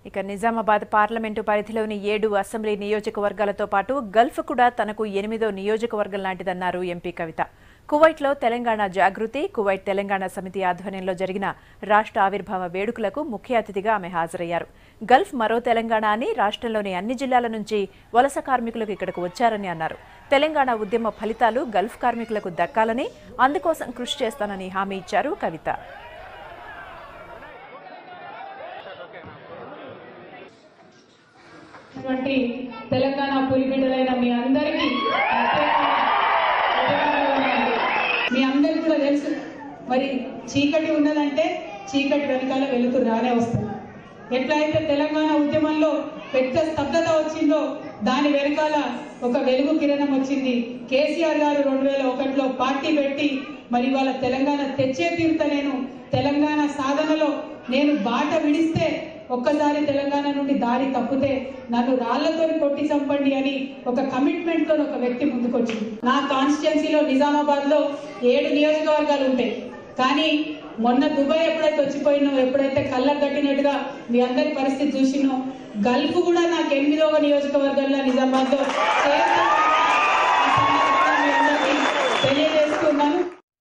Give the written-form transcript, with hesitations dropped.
ఇక నిజామాబాద్ పార్లమెంటు పరిధిలోని 7 అసెంబ్లీ నియోజకవర్గాలతో పాటు గల్ఫ్ కూడా తనకు 8వ నియోజకవర్గం లాంటిదన్నారు ఎంపీ కవిత. కువైట్లో తెలంగాణ జాగృతి, కువైట్ తెలంగాణ సమితి ఆధ్వర్యంలో జరిగిన రాష్ట్ర ఆవిర్భావ వేడుకలకు ముఖ్య అతిథిగా ఆమె హాజరయ్యారు. గల్ఫ్ మరో తెలంగాణ అని రాష్ట్రంలోని అన్ని జిల్లాల నుంచి వలస కార్మికులకు ఇక్కడకు వచ్చారని అన్నారు. తెలంగాణ ఉద్యమ ఫలితాలు గల్ఫ్ కార్మికులకు దక్కాలని, అందుకోసం కృషి చేస్తానని హామీ ఇచ్చారు కవిత. తెలంగాణ పులిబిడ్డలైన మీ అందరికీ కూడా తెలుసు, మరి చీకటి ఉన్నదంటే చీకటి వెనకాల వెలుతురు రానే వస్తుంది. ఎట్లయితే తెలంగాణ ఉద్యమంలో పెద్ద స్తబ్దత వచ్చిందో దాని వెనకాల ఒక వెలుగు కిరణం వచ్చింది. కేసీఆర్ గారు 2001లో పార్టీ పెట్టి మరి వాళ్ళ తెలంగాణ తెచ్చే తీరుత నేను తెలంగాణ సాధనలో నేను బాట విడిస్తే ఒక్కసారి తెలంగాణ నుండి దారి తప్పితే నన్ను రాళ్లతో కొట్టి చంపండి అని ఒక కమిట్మెంట్ తో ఒక వ్యక్తి ముందుకొచ్చింది. నా కాన్స్టిట్యున్సీలో నిజామాబాద్ లో 7 నియోజకవర్గాలు ఉంటాయి. కానీ మొన్న దుబాయ్ ఎప్పుడైతే వచ్చిపోయినో, ఎప్పుడైతే కళ్ళకు కట్టినట్టుగా మీ అందరి పరిస్థితి చూసినో, గల్ఫ్ కూడా నాకు 8వ నియోజకవర్గంలో నిజామాబాద్ లో